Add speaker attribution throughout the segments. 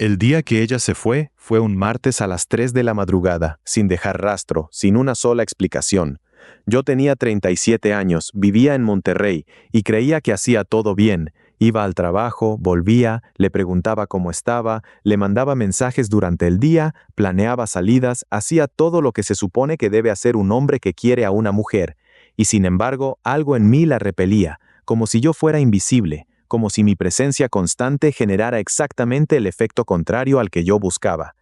Speaker 1: El día que ella se fue un martes a las 3 de la madrugada, sin dejar rastro, sin una sola explicación. Yo tenía 37 años, vivía en Monterrey y creía que hacía todo bien. Iba al trabajo, volvía, le preguntaba cómo estaba, le mandaba mensajes durante el día, planeaba salidas, hacía todo lo que se supone que debe hacer un hombre que quiere a una mujer. Y sin embargo, algo en mí la repelía, como si yo fuera invisible, como si mi presencia constante generara exactamente el efecto contrario al que yo buscaba.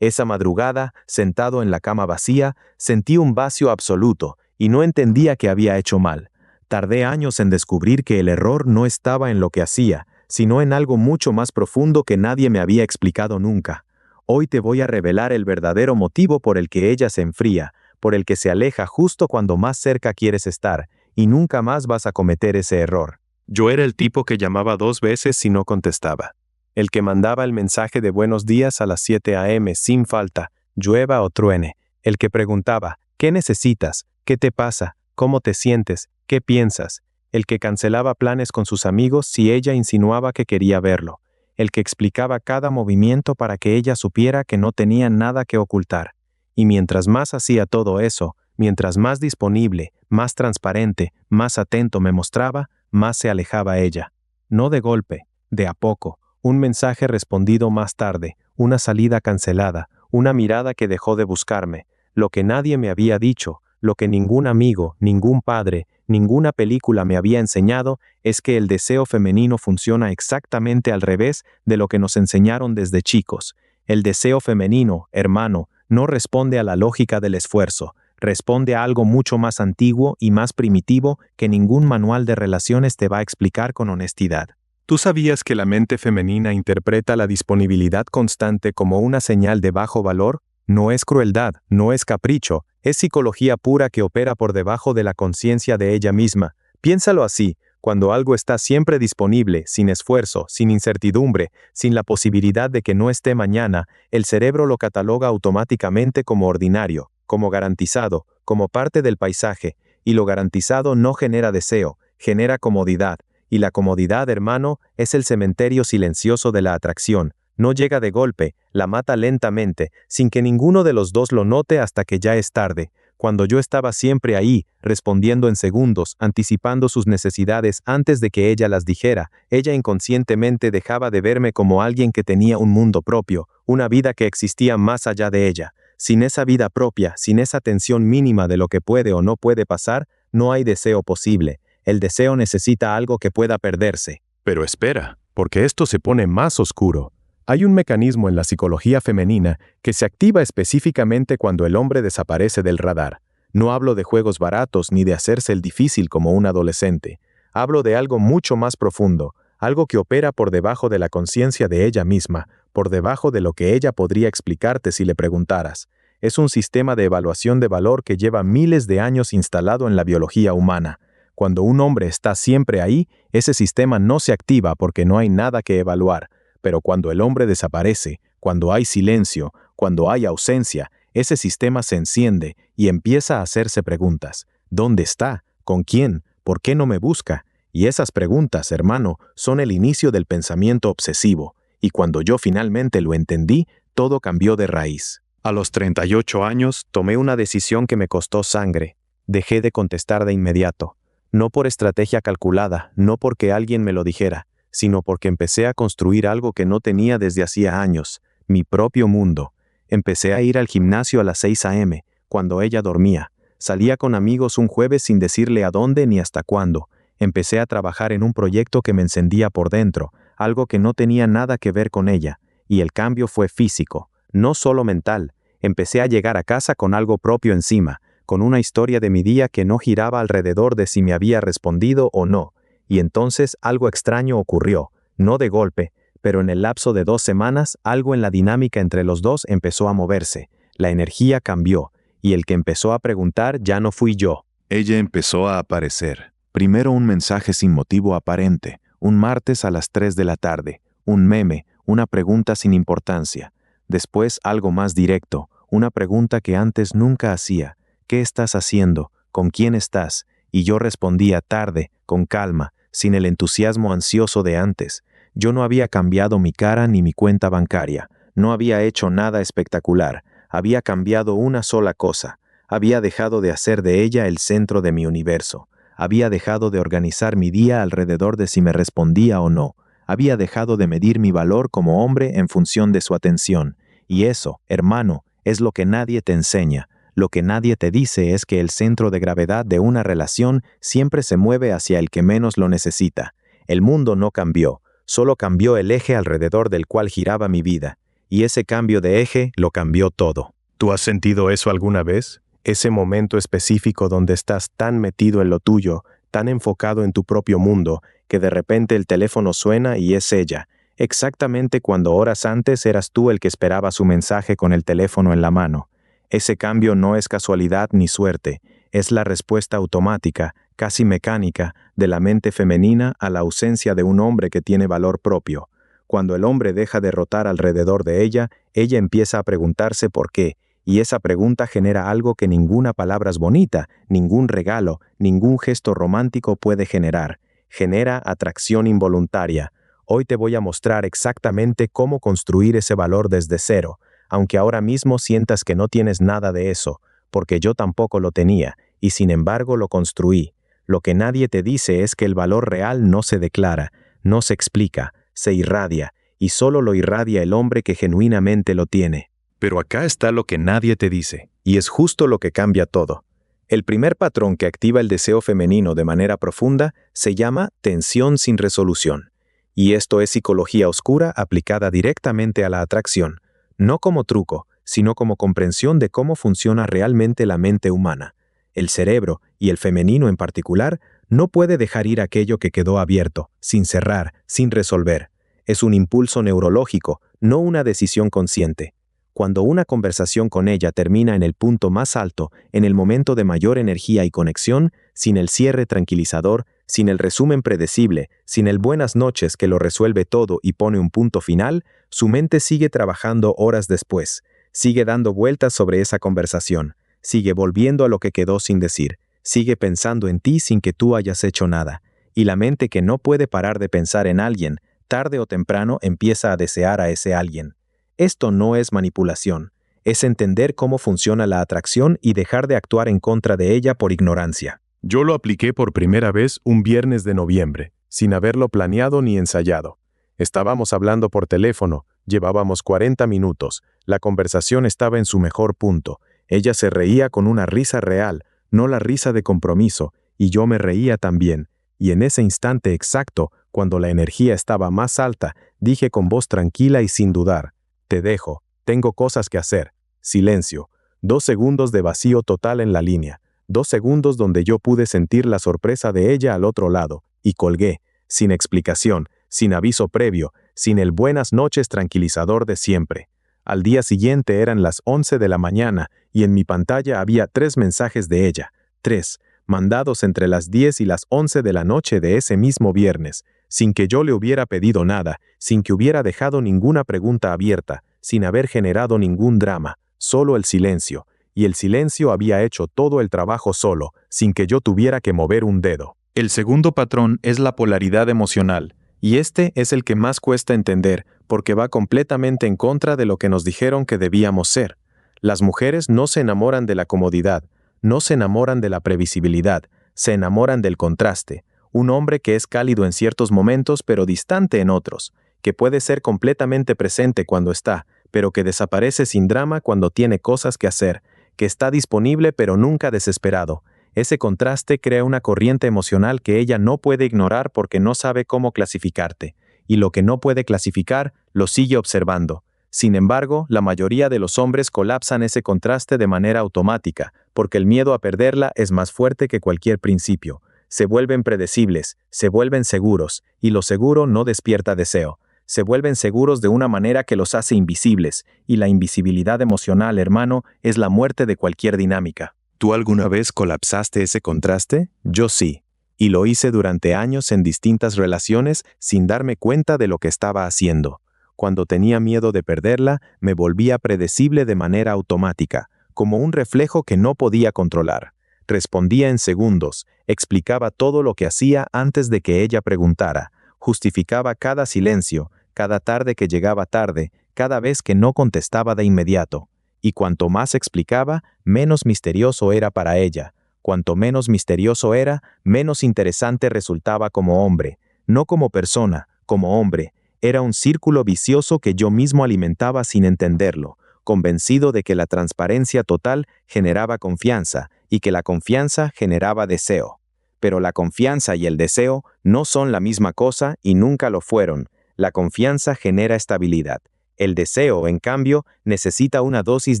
Speaker 1: Esa madrugada, sentado en la cama vacía, sentí un vacío absoluto y no entendía que había hecho mal. Tardé años en descubrir que el error no estaba en lo que hacía, sino en algo mucho más profundo que nadie me había explicado nunca. Hoy te voy a revelar el verdadero motivo por el que ella se enfría, por el que se aleja justo cuando más cerca quieres estar, y nunca más vas a cometer ese error. Yo era el tipo que llamaba 2 veces y no contestaba. El que mandaba el mensaje de buenos días a las 7 a.m. sin falta, llueva o truene. El que preguntaba, ¿qué necesitas? ¿Qué te pasa? ¿Cómo te sientes? ¿Qué piensas? El que cancelaba planes con sus amigos si ella insinuaba que quería verlo. El que explicaba cada movimiento para que ella supiera que no tenía nada que ocultar. Y mientras más hacía todo eso, mientras más disponible, más transparente, más atento me mostraba, más se alejaba ella. No de golpe, de a poco, un mensaje respondido más tarde, una salida cancelada, una mirada que dejó de buscarme, lo que nadie me había dicho, lo que ningún amigo, ningún padre, ninguna película me había enseñado, es que el deseo femenino funciona exactamente al revés de lo que nos enseñaron desde chicos. El deseo femenino, hermano, no responde a la lógica del esfuerzo, responde a algo mucho más antiguo y más primitivo que ningún manual de relaciones te va a explicar con honestidad. ¿Tú sabías que la mente femenina interpreta la disponibilidad constante como una señal de bajo valor? No es crueldad, no es capricho, es psicología pura que opera por debajo de la conciencia de ella misma. Piénsalo así, cuando algo está siempre disponible, sin esfuerzo, sin incertidumbre, sin la posibilidad de que no esté mañana, el cerebro lo cataloga automáticamente como ordinario, como garantizado, como parte del paisaje, y lo garantizado no genera deseo, genera comodidad, y la comodidad, hermano, es el cementerio silencioso de la atracción. No llega de golpe, la mata lentamente, sin que ninguno de los dos lo note hasta que ya es tarde. Cuando yo estaba siempre ahí, respondiendo en segundos, anticipando sus necesidades antes de que ella las dijera, ella inconscientemente dejaba de verme como alguien que tenía un mundo propio, una vida que existía más allá de ella. Sin esa vida propia, sin esa tensión mínima de lo que puede o no puede pasar, no hay deseo posible. El deseo necesita algo que pueda perderse. Pero espera, porque esto se pone más oscuro. Hay un mecanismo en la psicología femenina que se activa específicamente cuando el hombre desaparece del radar. No hablo de juegos baratos ni de hacerse el difícil como un adolescente. Hablo de algo mucho más profundo, algo que opera por debajo de la conciencia de ella misma, por debajo de lo que ella podría explicarte si le preguntaras. Es un sistema de evaluación de valor que lleva miles de años instalado en la biología humana. Cuando un hombre está siempre ahí, ese sistema no se activa porque no hay nada que evaluar. Pero cuando el hombre desaparece, cuando hay silencio, cuando hay ausencia, ese sistema se enciende y empieza a hacerse preguntas. ¿Dónde está? ¿Con quién? ¿Por qué no me busca? Y esas preguntas, hermano, son el inicio del pensamiento obsesivo. Y cuando yo finalmente lo entendí, todo cambió de raíz. A los 38 años, tomé una decisión que me costó sangre. Dejé de contestar de inmediato. No por estrategia calculada, no porque alguien me lo dijera, sino porque empecé a construir algo que no tenía desde hacía años, mi propio mundo. Empecé a ir al gimnasio a las 6 a.m., cuando ella dormía. Salía con amigos un jueves sin decirle a dónde ni hasta cuándo. Empecé a trabajar en un proyecto que me encendía por dentro, algo que no tenía nada que ver con ella, y el cambio fue físico, no solo mental. Empecé a llegar a casa con algo propio encima, con una historia de mi día que no giraba alrededor de si me había respondido o no. Y entonces algo extraño ocurrió, no de golpe, pero en el lapso de 2 semanas algo en la dinámica entre los dos empezó a moverse. La energía cambió, y el que empezó a preguntar ya no fui yo. Ella empezó a aparecer. Primero un mensaje sin motivo aparente, un martes a las 3 de la tarde, un meme, una pregunta sin importancia. Después algo más directo, una pregunta que antes nunca hacía. ¿Qué estás haciendo? ¿Con quién estás? Y yo respondía tarde, con calma, sin el entusiasmo ansioso de antes. Yo no había cambiado mi cara ni mi cuenta bancaria. No había hecho nada espectacular. Había cambiado una sola cosa. Había dejado de hacer de ella el centro de mi universo. Había dejado de organizar mi día alrededor de si me respondía o no. Había dejado de medir mi valor como hombre en función de su atención. Y eso, hermano, es lo que nadie te enseña. Lo que nadie te dice es que el centro de gravedad de una relación siempre se mueve hacia el que menos lo necesita. El mundo no cambió, solo cambió el eje alrededor del cual giraba mi vida. Y ese cambio de eje lo cambió todo. ¿Tú has sentido eso alguna vez? Ese momento específico donde estás tan metido en lo tuyo, tan enfocado en tu propio mundo, que de repente el teléfono suena y es ella. Exactamente cuando horas antes eras tú el que esperaba su mensaje con el teléfono en la mano. Ese cambio no es casualidad ni suerte, es la respuesta automática, casi mecánica, de la mente femenina a la ausencia de un hombre que tiene valor propio. Cuando el hombre deja de rotar alrededor de ella empieza a preguntarse por qué, y esa pregunta genera algo que ninguna palabra bonita, ningún regalo, ningún gesto romántico puede generar. Genera atracción involuntaria. Hoy te voy a mostrar exactamente cómo construir ese valor desde cero, aunque ahora mismo sientas que no tienes nada de eso, porque yo tampoco lo tenía, y sin embargo lo construí. Lo que nadie te dice es que el valor real no se declara, no se explica, se irradia, y solo lo irradia el hombre que genuinamente lo tiene. Pero acá está lo que nadie te dice, y es justo lo que cambia todo. El primer patrón que activa el deseo femenino de manera profunda se llama tensión sin resolución. Y esto es psicología oscura aplicada directamente a la atracción, no como truco, sino como comprensión de cómo funciona realmente la mente humana. El cerebro, y el femenino en particular, no puede dejar ir aquello que quedó abierto, sin cerrar, sin resolver. Es un impulso neurológico, no una decisión consciente. Cuando una conversación con ella termina en el punto más alto, en el momento de mayor energía y conexión, sin el cierre tranquilizador, sin el resumen predecible, sin el buenas noches que lo resuelve todo y pone un punto final, su mente sigue trabajando horas después, sigue dando vueltas sobre esa conversación, sigue volviendo a lo que quedó sin decir, sigue pensando en ti sin que tú hayas hecho nada. Y la mente que no puede parar de pensar en alguien, tarde o temprano empieza a desear a ese alguien. Esto no es manipulación, es entender cómo funciona la atracción y dejar de actuar en contra de ella por ignorancia. Yo lo apliqué por primera vez un viernes de noviembre, sin haberlo planeado ni ensayado. Estábamos hablando por teléfono, llevábamos 40 minutos, la conversación estaba en su mejor punto. Ella se reía con una risa real, no la risa de compromiso, y yo me reía también. Y en ese instante exacto, cuando la energía estaba más alta, dije con voz tranquila y sin dudar: te dejo, tengo cosas que hacer. Silencio. 2 segundos de vacío total en la línea. 2 segundos donde yo pude sentir la sorpresa de ella al otro lado, y colgué, sin explicación, sin aviso previo, sin el buenas noches tranquilizador de siempre. Al día siguiente eran las 11 de la mañana, y en mi pantalla había 3 mensajes de ella, 3, mandados entre las 10 y las 11 de la noche de ese mismo viernes, sin que yo le hubiera pedido nada, sin que hubiera dejado ninguna pregunta abierta, sin haber generado ningún drama, solo el silencio. Y el silencio había hecho todo el trabajo solo, sin que yo tuviera que mover un dedo. El segundo patrón es la polaridad emocional, y este es el que más cuesta entender, porque va completamente en contra de lo que nos dijeron que debíamos ser. Las mujeres no se enamoran de la comodidad, no se enamoran de la previsibilidad, se enamoran del contraste. Un hombre que es cálido en ciertos momentos pero distante en otros, que puede ser completamente presente cuando está, pero que desaparece sin drama cuando tiene cosas que hacer, que está disponible pero nunca desesperado. Ese contraste crea una corriente emocional que ella no puede ignorar porque no sabe cómo clasificarte, y lo que no puede clasificar lo sigue observando. Sin embargo, la mayoría de los hombres colapsan ese contraste de manera automática, porque el miedo a perderla es más fuerte que cualquier principio. Se vuelven predecibles, se vuelven seguros, y lo seguro no despierta deseo. Se vuelven seguros de una manera que los hace invisibles, y la invisibilidad emocional, hermano, es la muerte de cualquier dinámica. ¿Tú alguna vez colapsaste ese contraste? Yo sí, y lo hice durante años en distintas relaciones sin darme cuenta de lo que estaba haciendo. Cuando tenía miedo de perderla, me volvía predecible de manera automática, como un reflejo que no podía controlar. Respondía en segundos, explicaba todo lo que hacía antes de que ella preguntara. justificaba cada silencio, cada tarde que llegaba tarde, cada vez que no contestaba de inmediato. Y cuanto más explicaba, menos misterioso era para ella. Cuanto menos misterioso era, menos interesante resultaba como hombre. No como persona, como hombre. Era un círculo vicioso que yo mismo alimentaba sin entenderlo, convencido de que la transparencia total generaba confianza y que la confianza generaba deseo. Pero la confianza y el deseo no son la misma cosa y nunca lo fueron. La confianza genera estabilidad. El deseo, en cambio, necesita una dosis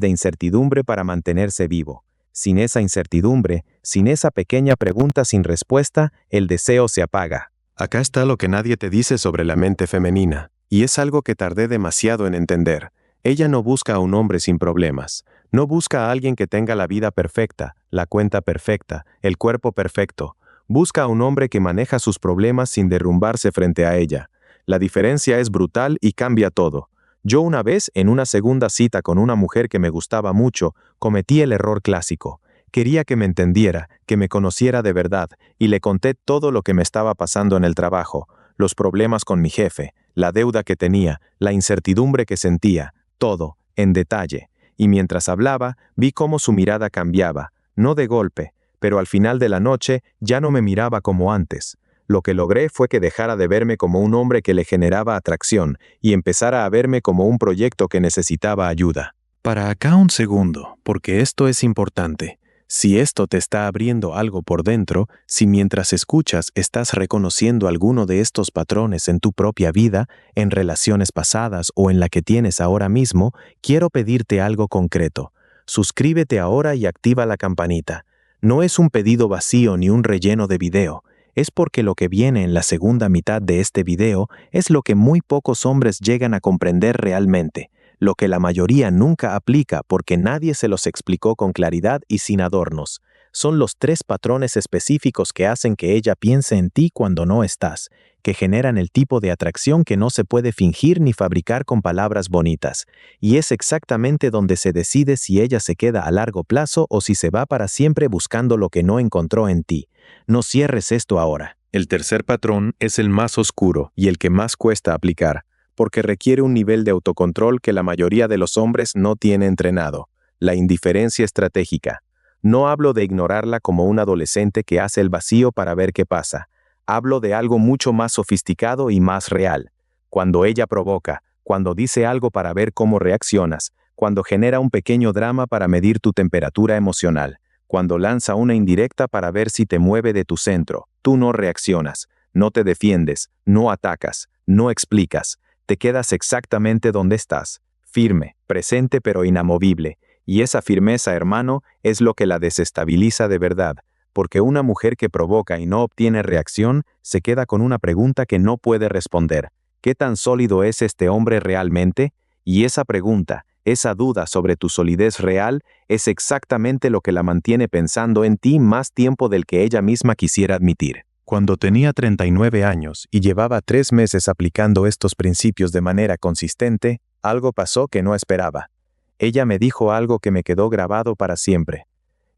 Speaker 1: de incertidumbre para mantenerse vivo. Sin esa incertidumbre, sin esa pequeña pregunta sin respuesta, el deseo se apaga. Acá está lo que nadie te dice sobre la mente femenina, y es algo que tardé demasiado en entender. Ella no busca a un hombre sin problemas. No busca a alguien que tenga la vida perfecta, la cuenta perfecta, el cuerpo perfecto. Busca a un hombre que maneja sus problemas sin derrumbarse frente a ella. La diferencia es brutal y cambia todo. Yo una vez, en una segunda cita con una mujer que me gustaba mucho, cometí el error clásico. Quería que me entendiera, que me conociera de verdad, y le conté todo lo que me estaba pasando en el trabajo, los problemas con mi jefe, la deuda que tenía, la incertidumbre que sentía, todo, en detalle. Y mientras hablaba, vi cómo su mirada cambiaba, no de golpe, pero al final de la noche ya no me miraba como antes. Lo que logré fue que dejara de verme como un hombre que le generaba atracción y empezara a verme como un proyecto que necesitaba ayuda. Para acá un segundo, porque esto es importante. Si esto te está abriendo algo por dentro, si mientras escuchas estás reconociendo alguno de estos patrones en tu propia vida, en relaciones pasadas o en la que tienes ahora mismo, quiero pedirte algo concreto. Suscríbete ahora y activa la campanita. No es un pedido vacío ni un relleno de video. Es porque lo que viene en la segunda mitad de este video es lo que muy pocos hombres llegan a comprender realmente, lo que la mayoría nunca aplica porque nadie se los explicó con claridad y sin adornos. Son los 3 patrones específicos que hacen que ella piense en ti cuando no estás, que generan el tipo de atracción que no se puede fingir ni fabricar con palabras bonitas. Y es exactamente donde se decide si ella se queda a largo plazo o si se va para siempre buscando lo que no encontró en ti. No cierres esto ahora. El tercer patrón es el más oscuro y el que más cuesta aplicar, porque requiere un nivel de autocontrol que la mayoría de los hombres no tiene entrenado: la indiferencia estratégica. No hablo de ignorarla como un adolescente que hace el vacío para ver qué pasa. Hablo de algo mucho más sofisticado y más real. Cuando ella provoca, cuando dice algo para ver cómo reaccionas, cuando genera un pequeño drama para medir tu temperatura emocional, cuando lanza una indirecta para ver si te mueve de tu centro, tú no reaccionas, no te defiendes, no atacas, no explicas. Te quedas exactamente donde estás, firme, presente pero inamovible, y esa firmeza, hermano, es lo que la desestabiliza de verdad, porque una mujer que provoca y no obtiene reacción se queda con una pregunta que no puede responder. ¿Qué tan sólido es este hombre realmente? Y esa pregunta, esa duda sobre tu solidez real, es exactamente lo que la mantiene pensando en ti más tiempo del que ella misma quisiera admitir. Cuando tenía 39 años y llevaba 3 meses aplicando estos principios de manera consistente, algo pasó que no esperaba. Ella me dijo algo que me quedó grabado para siempre.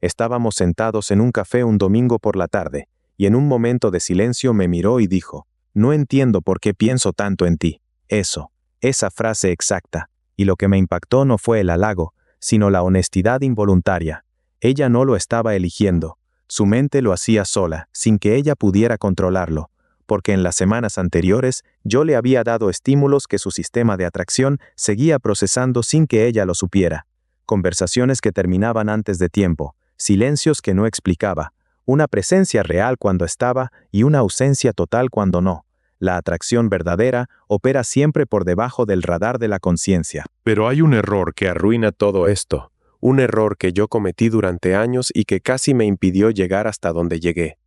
Speaker 1: Estábamos sentados en un café un domingo por la tarde, y en un momento de silencio me miró y dijo: «No entiendo por qué pienso tanto en ti». Esa frase exacta. Y lo que me impactó no fue el halago, sino la honestidad involuntaria. Ella no lo estaba eligiendo. Su mente lo hacía sola, sin que ella pudiera controlarlo, porque en las semanas anteriores yo le había dado estímulos que su sistema de atracción seguía procesando sin que ella lo supiera. Conversaciones que terminaban antes de tiempo, silencios que no explicaba, una presencia real cuando estaba y una ausencia total cuando no. La atracción verdadera opera siempre por debajo del radar de la conciencia. Pero hay un error que arruina todo esto. Un error que yo cometí durante años y que casi me impidió llegar hasta donde llegué.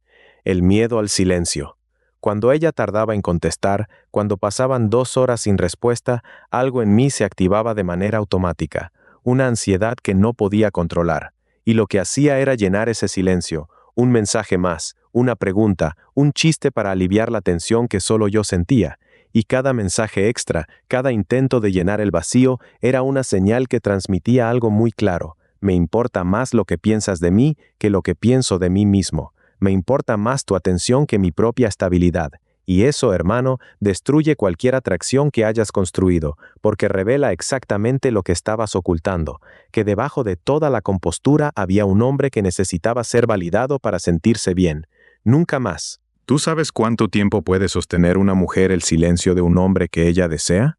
Speaker 1: El miedo al silencio. Cuando ella tardaba en contestar, cuando pasaban 2 horas sin respuesta, algo en mí se activaba de manera automática, una ansiedad que no podía controlar. Y lo que hacía era llenar ese silencio, un mensaje más, una pregunta, un chiste para aliviar la tensión que solo yo sentía. Y cada mensaje extra, cada intento de llenar el vacío, era una señal que transmitía algo muy claro. Me importa más lo que piensas de mí que lo que pienso de mí mismo. Me importa más tu atención que mi propia estabilidad. Y eso, hermano, destruye cualquier atracción que hayas construido, porque revela exactamente lo que estabas ocultando, que debajo de toda la compostura había un hombre que necesitaba ser validado para sentirse bien. Nunca más. ¿Tú sabes cuánto tiempo puede sostener una mujer el silencio de un hombre que ella desea?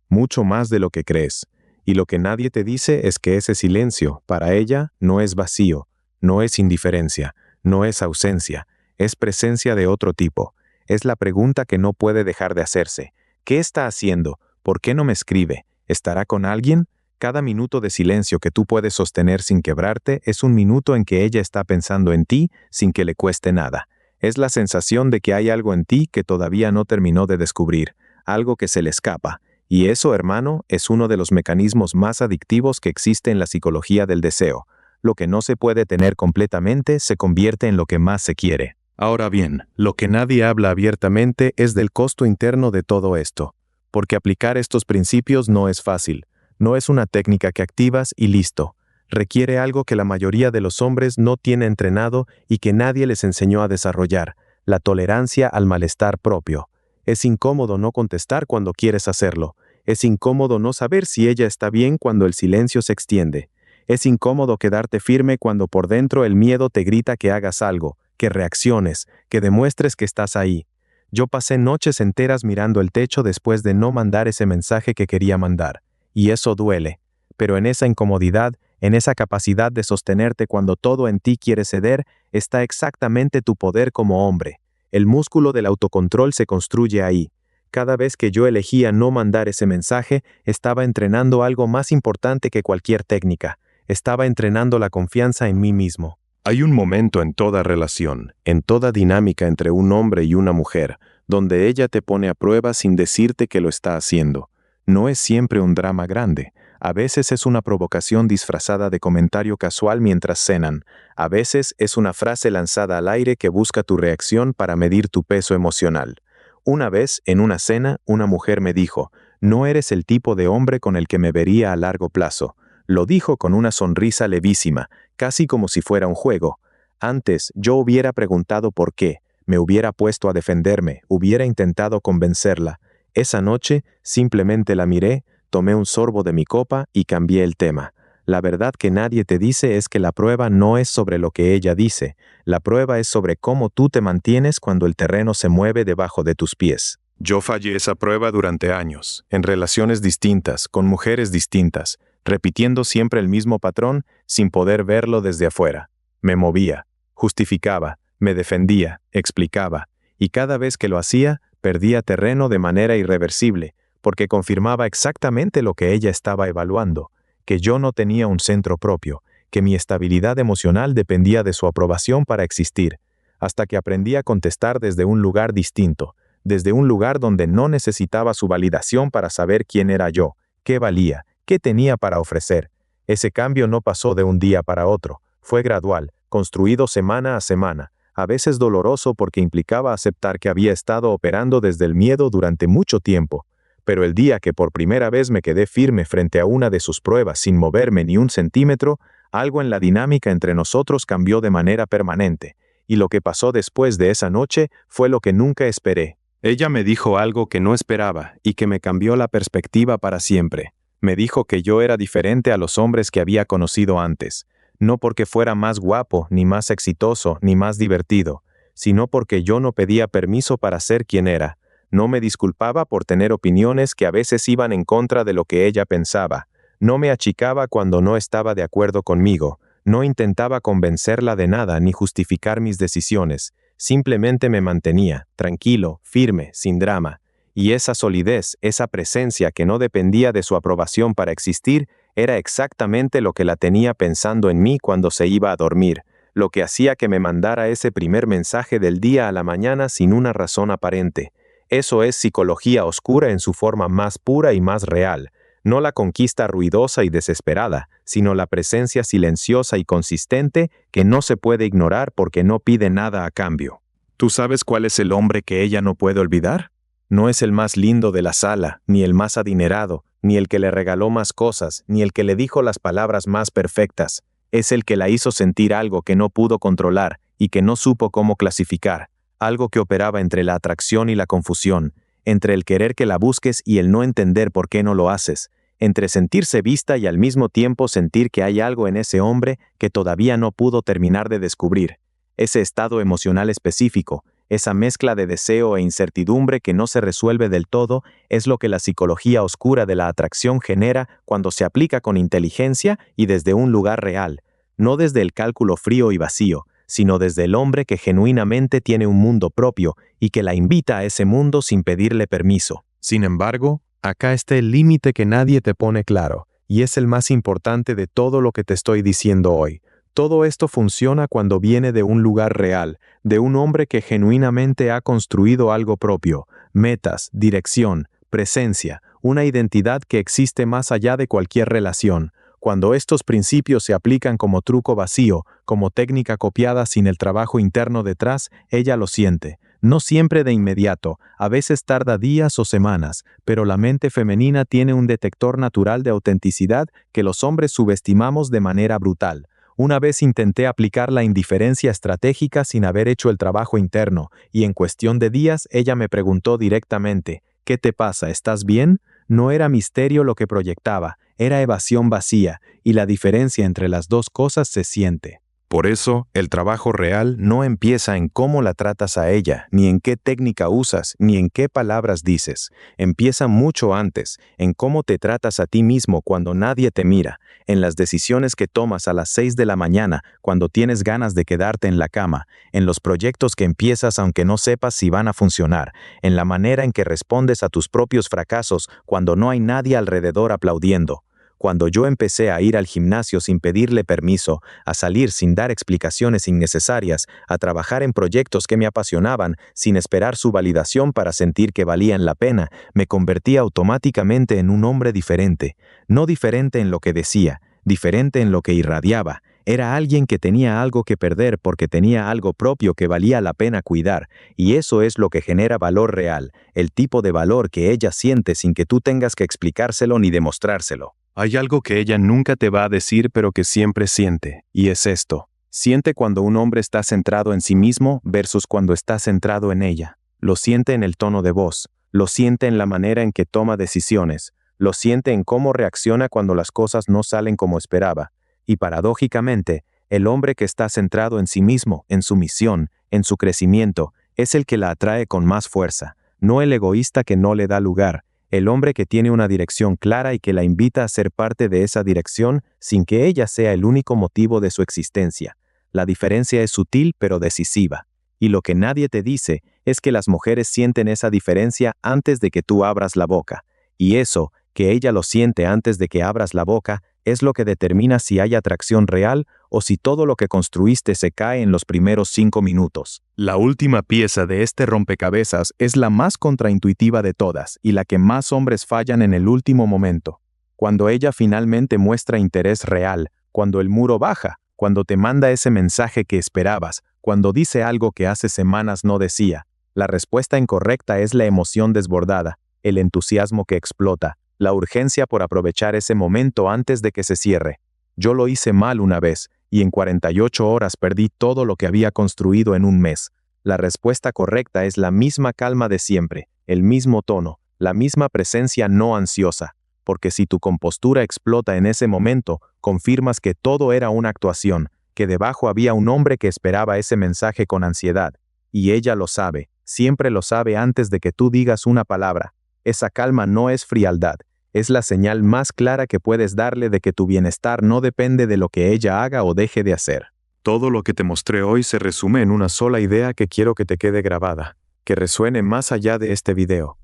Speaker 1: Mucho más de lo que crees. Y lo que nadie te dice es que ese silencio, para ella, no es vacío, no es indiferencia, no es ausencia, es presencia de otro tipo. Es la pregunta que no puede dejar de hacerse. ¿Qué está haciendo? ¿Por qué no me escribe? ¿Estará con alguien? Cada minuto de silencio que tú puedes sostener sin quebrarte es un minuto en que ella está pensando en ti sin que le cueste nada. Es la sensación de que hay algo en ti que todavía no terminó de descubrir, algo que se le escapa. Y eso, hermano, es uno de los mecanismos más adictivos que existe en la psicología del deseo. Lo que no se puede tener completamente se convierte en lo que más se quiere. Ahora bien, lo que nadie habla abiertamente es del costo interno de todo esto, porque aplicar estos principios no es fácil, no es una técnica que activas y listo. Requiere algo que la mayoría de los hombres no tiene entrenado y que nadie les enseñó a desarrollar, la tolerancia al malestar propio. Es incómodo no contestar cuando quieres hacerlo. Es incómodo no saber si ella está bien cuando el silencio se extiende. Es incómodo quedarte firme cuando por dentro el miedo te grita que hagas algo, que reacciones, que demuestres que estás ahí. Yo pasé noches enteras mirando el techo después de no mandar ese mensaje que quería mandar. Y eso duele. Pero en esa incomodidad, en esa capacidad de sostenerte cuando todo en ti quiere ceder, está exactamente tu poder como hombre. El músculo del autocontrol se construye ahí. Cada vez que yo elegía no mandar ese mensaje, estaba entrenando algo más importante que cualquier técnica. Estaba entrenando la confianza en mí mismo. Hay un momento en toda relación, en toda dinámica entre un hombre y una mujer, donde ella te pone a prueba sin decirte que lo está haciendo. No es siempre un drama grande. A veces es una provocación disfrazada de comentario casual mientras cenan. A veces es una frase lanzada al aire que busca tu reacción para medir tu peso emocional. Una vez, en una cena, una mujer me dijo, «No eres el tipo de hombre con el que me vería a largo plazo». Lo dijo con una sonrisa levísima, casi como si fuera un juego. Antes, yo hubiera preguntado por qué, me hubiera puesto a defenderme, hubiera intentado convencerla. Esa noche, simplemente la miré, tomé un sorbo de mi copa y cambié el tema. La verdad que nadie te dice es que la prueba no es sobre lo que ella dice, la prueba es sobre cómo tú te mantienes cuando el terreno se mueve debajo de tus pies. Yo fallé esa prueba durante años, en relaciones distintas, con mujeres distintas, repitiendo siempre el mismo patrón sin poder verlo desde afuera. Me movía, justificaba, me defendía, explicaba, y cada vez que lo hacía, perdía terreno de manera irreversible, porque confirmaba exactamente lo que ella estaba evaluando, que yo no tenía un centro propio, que mi estabilidad emocional dependía de su aprobación para existir, hasta que aprendí a contestar desde un lugar distinto, desde un lugar donde no necesitaba su validación para saber quién era yo, qué valía, qué tenía para ofrecer. Ese cambio no pasó de un día para otro, fue gradual, construido semana a semana, a veces doloroso porque implicaba aceptar que había estado operando desde el miedo durante mucho tiempo. Pero el día que por primera vez me quedé firme frente a una de sus pruebas sin moverme ni un centímetro, algo en la dinámica entre nosotros cambió de manera permanente, y lo que pasó después de esa noche fue lo que nunca esperé. Ella me dijo algo que no esperaba y que me cambió la perspectiva para siempre. Me dijo que yo era diferente a los hombres que había conocido antes, no porque fuera más guapo, ni más exitoso, ni más divertido, sino porque yo no pedía permiso para ser quien era. No me disculpaba por tener opiniones que a veces iban en contra de lo que ella pensaba. No me achicaba cuando no estaba de acuerdo conmigo. No intentaba convencerla de nada ni justificar mis decisiones. Simplemente me mantenía, tranquilo, firme, sin drama. Y esa solidez, esa presencia que no dependía de su aprobación para existir, era exactamente lo que la tenía pensando en mí cuando se iba a dormir, lo que hacía que me mandara ese primer mensaje del día a la mañana sin una razón aparente. Eso es psicología oscura en su forma más pura y más real. No la conquista ruidosa y desesperada, sino la presencia silenciosa y consistente que no se puede ignorar porque no pide nada a cambio. ¿Tú sabes cuál es el hombre que ella no puede olvidar? No es el más lindo de la sala, ni el más adinerado, ni el que le regaló más cosas, ni el que le dijo las palabras más perfectas. Es el que la hizo sentir algo que no pudo controlar y que no supo cómo clasificar. algo que operaba entre la atracción y la confusión, entre el querer que la busques y el no entender por qué no lo haces, entre sentirse vista y al mismo tiempo sentir que hay algo en ese hombre que todavía no pudo terminar de descubrir. Ese estado emocional específico, esa mezcla de deseo e incertidumbre que no se resuelve del todo, es lo que la psicología oscura de la atracción genera cuando se aplica con inteligencia y desde un lugar real, no desde el cálculo frío y vacío, sino desde el hombre que genuinamente tiene un mundo propio y que la invita a ese mundo sin pedirle permiso. Sin embargo, acá está el límite que nadie te pone claro, y es el más importante de todo lo que te estoy diciendo hoy. Todo esto funciona cuando viene de un lugar real, de un hombre que genuinamente ha construido algo propio, metas, dirección, presencia, una identidad que existe más allá de cualquier relación. Cuando estos principios se aplican como truco vacío, como técnica copiada sin el trabajo interno detrás, ella lo siente. No siempre de inmediato, a veces tarda días o semanas, pero la mente femenina tiene un detector natural de autenticidad que los hombres subestimamos de manera brutal. Una vez intenté aplicar la indiferencia estratégica sin haber hecho el trabajo interno, y en cuestión de días ella me preguntó directamente, ¿qué te pasa? ¿Estás bien? No era misterio lo que proyectaba, era evasión vacía, y la diferencia entre las dos cosas se siente. Por eso, el trabajo real no empieza en cómo la tratas a ella, ni en qué técnica usas, ni en qué palabras dices. Empieza mucho antes, en cómo te tratas a ti mismo cuando nadie te mira, en las decisiones que tomas a las 6 de la mañana cuando tienes ganas de quedarte en la cama, en los proyectos que empiezas aunque no sepas si van a funcionar, en la manera en que respondes a tus propios fracasos cuando no hay nadie alrededor aplaudiendo. Cuando yo empecé a ir al gimnasio sin pedirle permiso, a salir sin dar explicaciones innecesarias, a trabajar en proyectos que me apasionaban sin esperar su validación para sentir que valían la pena, me convertí automáticamente en un hombre diferente. No diferente en lo que decía, diferente en lo que irradiaba. Era alguien que tenía algo que perder porque tenía algo propio que valía la pena cuidar, y eso es lo que genera valor real, el tipo de valor que ella siente sin que tú tengas que explicárselo ni demostrárselo. Hay algo que ella nunca te va a decir pero que siempre siente, y es esto. Siente cuando un hombre está centrado en sí mismo versus cuando está centrado en ella. Lo siente en el tono de voz, lo siente en la manera en que toma decisiones, lo siente en cómo reacciona cuando las cosas no salen como esperaba. Y paradójicamente, el hombre que está centrado en sí mismo, en su misión, en su crecimiento, es el que la atrae con más fuerza, no el egoísta que no le da lugar. El hombre que tiene una dirección clara y que la invita a ser parte de esa dirección sin que ella sea el único motivo de su existencia. La diferencia es sutil pero decisiva. Y lo que nadie te dice es que las mujeres sienten esa diferencia antes de que tú abras la boca. Y eso, que ella lo siente antes de que abras la boca, es lo que determina si hay atracción real o si todo lo que construiste se cae en los primeros 5 minutos. La última pieza de este rompecabezas es la más contraintuitiva de todas y la que más hombres fallan en el último momento. Cuando ella finalmente muestra interés real, cuando el muro baja, cuando te manda ese mensaje que esperabas, cuando dice algo que hace semanas no decía, la respuesta incorrecta es la emoción desbordada, el entusiasmo que explota, la urgencia por aprovechar ese momento antes de que se cierre. Yo lo hice mal una vez, y en 48 horas perdí todo lo que había construido en un mes. La respuesta correcta es la misma calma de siempre, el mismo tono, la misma presencia no ansiosa, porque si tu compostura explota en ese momento, confirmas que todo era una actuación, que debajo había un hombre que esperaba ese mensaje con ansiedad. Y ella lo sabe, siempre lo sabe antes de que tú digas una palabra. Esa calma no es frialdad. Es la señal más clara que puedes darle de que tu bienestar no depende de lo que ella haga o deje de hacer. Todo lo que te mostré hoy se resume en una sola idea que quiero que te quede grabada, que resuene más allá de este video.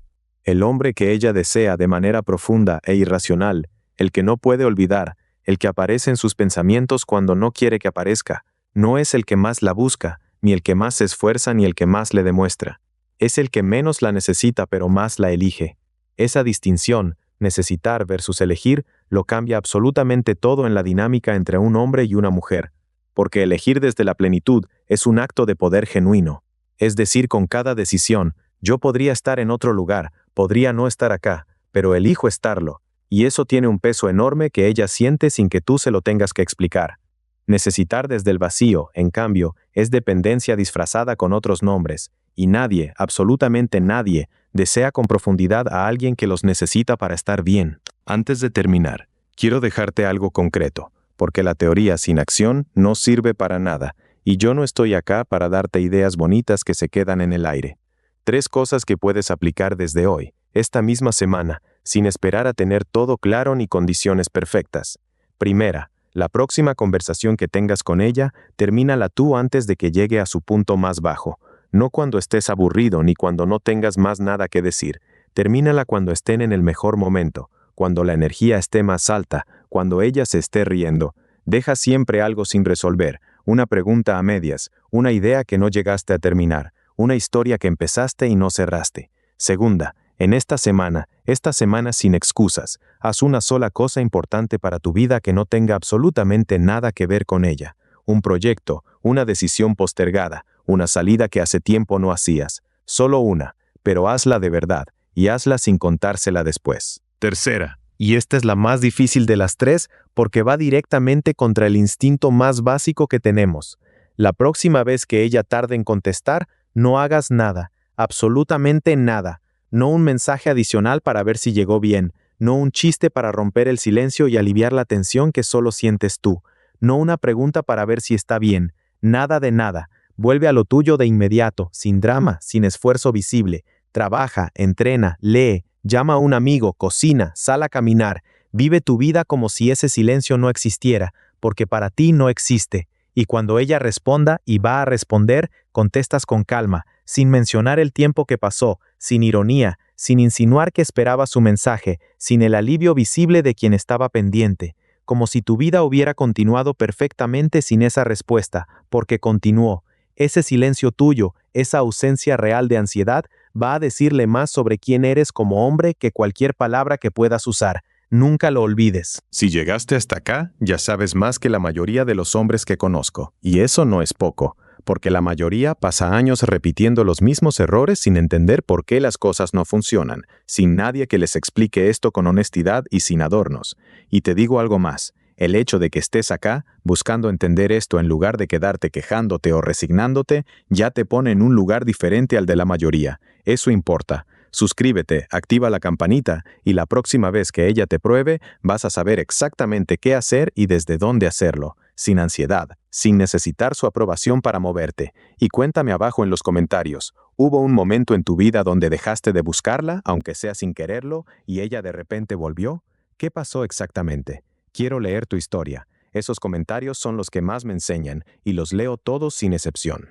Speaker 1: El hombre que ella desea de manera profunda e irracional, el que no puede olvidar, el que aparece en sus pensamientos cuando no quiere que aparezca, no es el que más la busca, ni el que más se esfuerza ni el que más le demuestra. Es el que menos la necesita pero más la elige. Esa distinción, necesitar versus elegir, lo cambia absolutamente todo en la dinámica entre un hombre y una mujer, porque elegir desde la plenitud es un acto de poder genuino. Es decir, con cada decisión, yo podría estar en otro lugar, podría no estar acá, pero elijo estarlo, y eso tiene un peso enorme que ella siente sin que tú se lo tengas que explicar. Necesitar desde el vacío, en cambio, es dependencia disfrazada con otros nombres, Y nadie, absolutamente nadie, desea con profundidad a alguien que los necesita para estar bien. Antes de terminar, quiero dejarte algo concreto, porque la teoría sin acción no sirve para nada, y yo no estoy acá para darte ideas bonitas que se quedan en el aire. 3 cosas que puedes aplicar desde hoy, esta misma semana, sin esperar a tener todo claro ni condiciones perfectas. Primera, la próxima conversación que tengas con ella, termínala tú antes de que llegue a su punto más bajo. No cuando estés aburrido ni cuando no tengas más nada que decir. Termínala cuando estén en el mejor momento, cuando la energía esté más alta, cuando ella se esté riendo. Deja siempre algo sin resolver, una pregunta a medias, una idea que no llegaste a terminar, una historia que empezaste y no cerraste. Segunda, en esta semana sin excusas, haz una sola cosa importante para tu vida que no tenga absolutamente nada que ver con ella. Un proyecto, una decisión postergada, una salida que hace tiempo no hacías. Solo una, pero hazla de verdad, y hazla sin contársela después. Tercera, y esta es la más difícil de las 3 porque va directamente contra el instinto más básico que tenemos. La próxima vez que ella tarde en contestar, no hagas nada, absolutamente nada. No un mensaje adicional para ver si llegó bien, no un chiste para romper el silencio y aliviar la tensión que solo sientes tú, no una pregunta para ver si está bien, nada de nada. Vuelve a lo tuyo de inmediato, sin drama, sin esfuerzo visible. Trabaja, entrena, lee, llama a un amigo, cocina, sal a caminar. Vive tu vida como si ese silencio no existiera, porque para ti no existe. Y cuando ella responda y va a responder, contestas con calma, sin mencionar el tiempo que pasó, sin ironía, sin insinuar que esperaba su mensaje, sin el alivio visible de quien estaba pendiente, como si tu vida hubiera continuado perfectamente sin esa respuesta, porque continuó. Ese silencio tuyo, esa ausencia real de ansiedad, va a decirle más sobre quién eres como hombre que cualquier palabra que puedas usar. Nunca lo olvides. Si llegaste hasta acá, ya sabes más que la mayoría de los hombres que conozco. Y eso no es poco, porque la mayoría pasa años repitiendo los mismos errores sin entender por qué las cosas no funcionan, sin nadie que les explique esto con honestidad y sin adornos. Y te digo algo más. El hecho de que estés acá, buscando entender esto en lugar de quedarte quejándote o resignándote, ya te pone en un lugar diferente al de la mayoría. Eso importa. Suscríbete, activa la campanita y la próxima vez que ella te pruebe, vas a saber exactamente qué hacer y desde dónde hacerlo, sin ansiedad, sin necesitar su aprobación para moverte. Y cuéntame abajo en los comentarios, ¿hubo un momento en tu vida donde dejaste de buscarla, aunque sea sin quererlo, y ella de repente volvió? ¿Qué pasó exactamente? Quiero leer tu historia. Esos comentarios son los que más me enseñan, y los leo todos sin excepción.